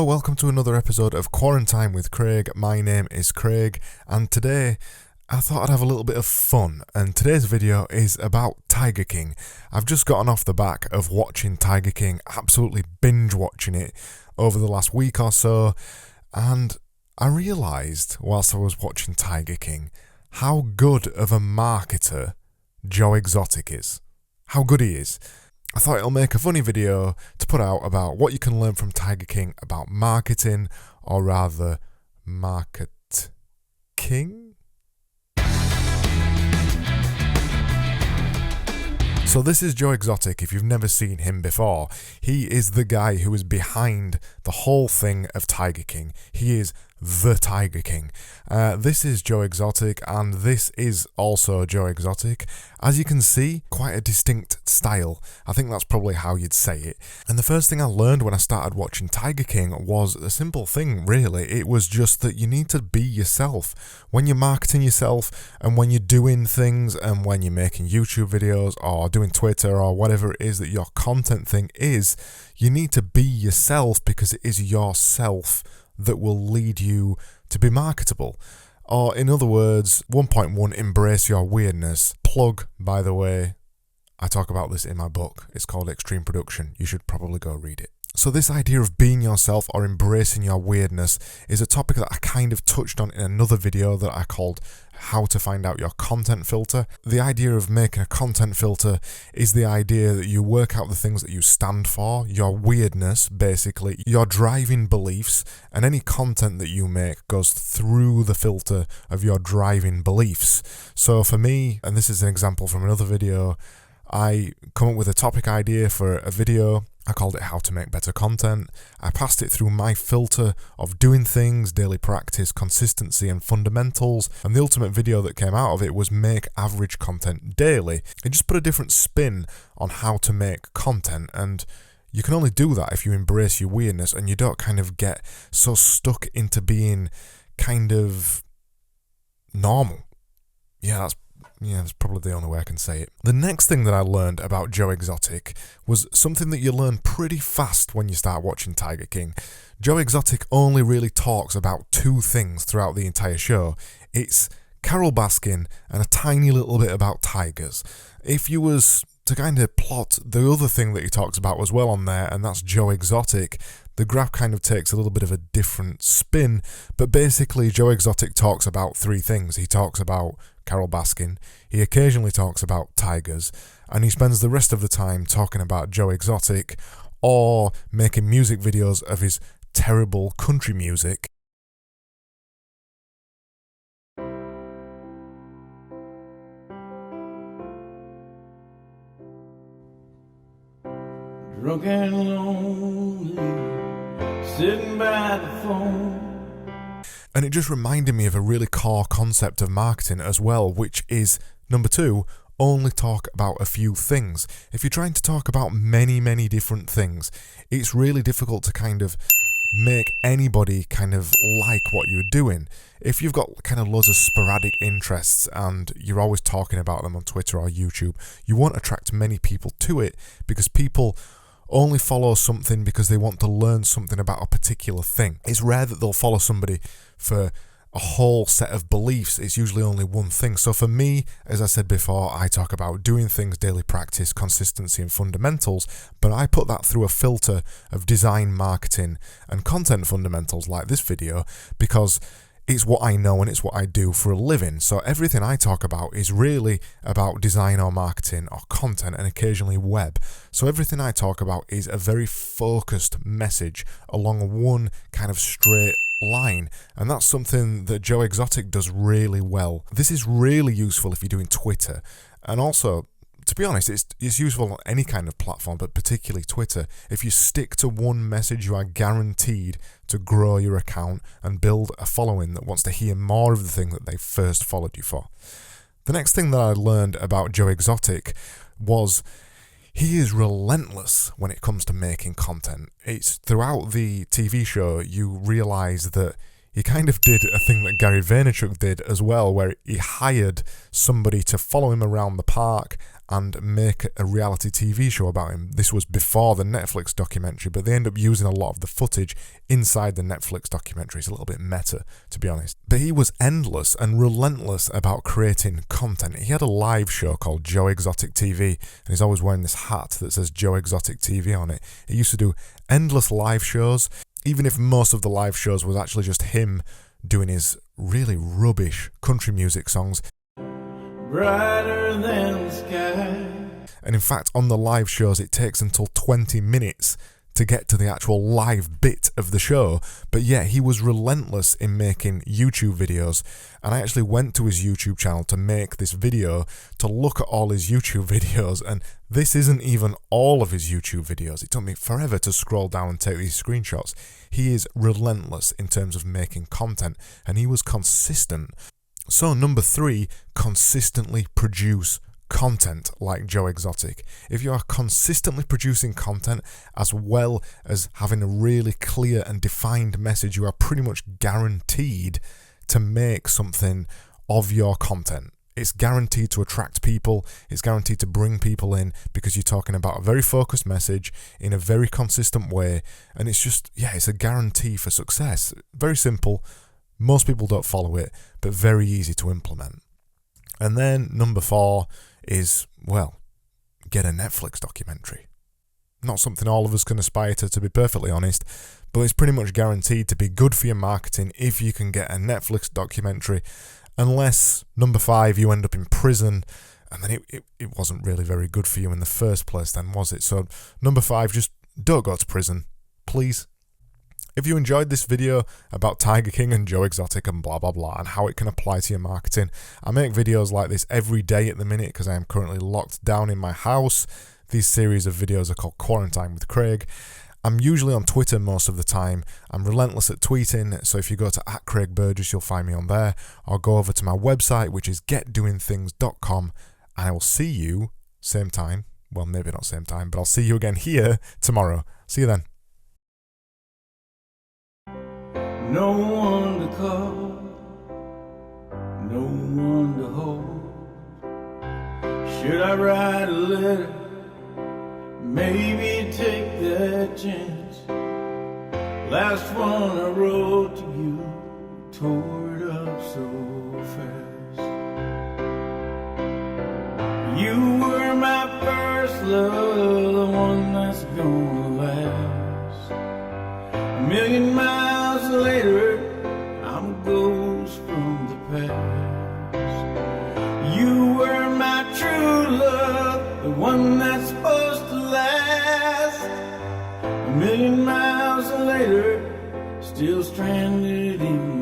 Hello, welcome to another episode of Quarantine with Craig. My name is Craig, and today I thought I'd have a little bit of fun, and today's video is about Tiger King. I've just gotten off the back of watching Tiger King, absolutely binge watching it over the last week or so, and I realised whilst I was watching Tiger King how good of a marketer Joe Exotic is. How good he is. I thought it'll make a funny video to put out about what you can learn from Tiger King about marketing, or rather, market king? So this is Joe Exotic, if you've never seen him before. He is the guy who is behind the whole thing of Tiger King. He is the Tiger King. This is Joe Exotic, and this is also Joe Exotic. As you can see, quite a distinct style. I think that's probably how you'd say it. And the first thing I learned when I started watching Tiger King was a simple thing, really. It was just that you need to be yourself. When you're marketing yourself, and when you're doing things, and when you're making YouTube videos, or doing Twitter, or whatever it is that your content thing is, you need to be yourself, because it is yourself that will lead you to be marketable. Or in other words, 1.1, embrace your weirdness. Plug, by the way, I talk about this in my book. It's called Extreme Production. You should probably go read it. So this idea of being yourself or embracing your weirdness is a topic that I kind of touched on in another video that I called How to Find Out Your Content Filter. The idea of making a content filter is the idea that you work out the things that you stand for, your weirdness, basically, your driving beliefs, and any content that you make goes through the filter of your driving beliefs. So for me, and this is an example from another video, I come up with a topic idea for a video. I called it How to Make Better Content. I passed it through my filter of doing things, daily practice, consistency and fundamentals, and the ultimate video that came out of it was make average content daily. It just put a different spin on how to make content, and you can only do that if you embrace your weirdness and you don't kind of get so stuck into being kind of normal. That's probably the only way I can say it. The next thing that I learned about Joe Exotic was something that you learn pretty fast when you start watching Tiger King. Joe Exotic only really talks about two things throughout the entire show. It's Carole Baskin and a tiny little bit about tigers. If you was to kind of plot the other thing that he talks about as well on there, and that's Joe Exotic, the graph kind of takes a little bit of a different spin, but basically Joe Exotic talks about three things. He talks about Carole Baskin, he occasionally talks about tigers, and he spends the rest of the time talking about Joe Exotic or making music videos of his terrible country music. Drunk and lonely, sitting by the phone. And it just reminded me of a really core concept of marketing as well, which is, number two, only talk about a few things. If you're trying to talk about many different things, it's really difficult to kind of make anybody kind of like what you're doing. If you've got kind of loads of sporadic interests and you're always talking about them on Twitter or YouTube, you won't attract many people to it, because people only follow something because they want to learn something about a particular thing. It's rare that they'll follow somebody for a whole set of beliefs. It's usually only one thing. So for me, as I said before, I talk about doing things, daily practice, consistency and fundamentals, but I put that through a filter of design, marketing and content fundamentals like this video, because it's what I know and it's what I do for a living. So everything I talk about is really about design or marketing or content and occasionally web. So everything I talk about is a very focused message along one kind of straight line, and that's something that Joe Exotic does really well. This is really useful if you're doing Twitter, and also, to be honest, it's useful on any kind of platform, but particularly Twitter. If you stick to one message, you are guaranteed to grow your account and build a following that wants to hear more of the thing that they first followed you for. The next thing that I learned about Joe Exotic was he is relentless when it comes to making content. It's throughout the TV show you realise that he kind of did a thing that Gary Vaynerchuk did as well, where he hired somebody to follow him around the park and make a reality TV show about him. This was before the Netflix documentary, but they end up using a lot of the footage inside the Netflix documentary. It's a little bit meta, to be honest. But he was endless and relentless about creating content. He had a live show called Joe Exotic TV, and he's always wearing this hat that says Joe Exotic TV on it. He used to do endless live shows, even if most of the live shows was actually just him doing his really rubbish country music songs. Brighter than the sky. And in fact, on the live shows, it takes until 20 minutes to get to the actual live bit of the show. But yeah, he was relentless in making YouTube videos. And I actually went to his YouTube channel to make this video, to look at all his YouTube videos. And this isn't even all of his YouTube videos. It took me forever to scroll down and take these screenshots. He is relentless in terms of making content, and he was consistent. So number 3, consistently produce content like Joe Exotic. If you are consistently producing content as well as having a really clear and defined message, you are pretty much guaranteed to make something of your content. It's guaranteed to attract people, it's guaranteed to bring people in, because you're talking about a very focused message in a very consistent way, and it's just, yeah, it's a guarantee for success. Very simple. Most people don't follow it, but very easy to implement. And then number 4 is, well, get a Netflix documentary. Not something all of us can aspire to be perfectly honest, but it's pretty much guaranteed to be good for your marketing if you can get a Netflix documentary, unless, number 5, you end up in prison, and then it wasn't really very good for you in the first place then, was it? So number 5, just don't go to prison, please. If you enjoyed this video about Tiger King and Joe Exotic and blah blah blah and how it can apply to your marketing, I make videos like this every day at the minute because I am currently locked down in my house. These series of videos are called Quarantine with Craig. I'm usually on Twitter most of the time. I'm relentless at tweeting, so if you go to @CraigBurgess, you'll find me on there, or go over to my website, which is getdoingthings.com, and I will see you same time. Well, maybe not same time, but I'll see you again here tomorrow. See you then. No one to call, no one to hold. Should I write a letter? Maybe take that chance. Last one I wrote to you, tore it up so fast. You were my first love, the one that's gonna last. A million miles later, I'm a ghost from the past. You were my true love, the one that's supposed to last. A million miles later, still stranded in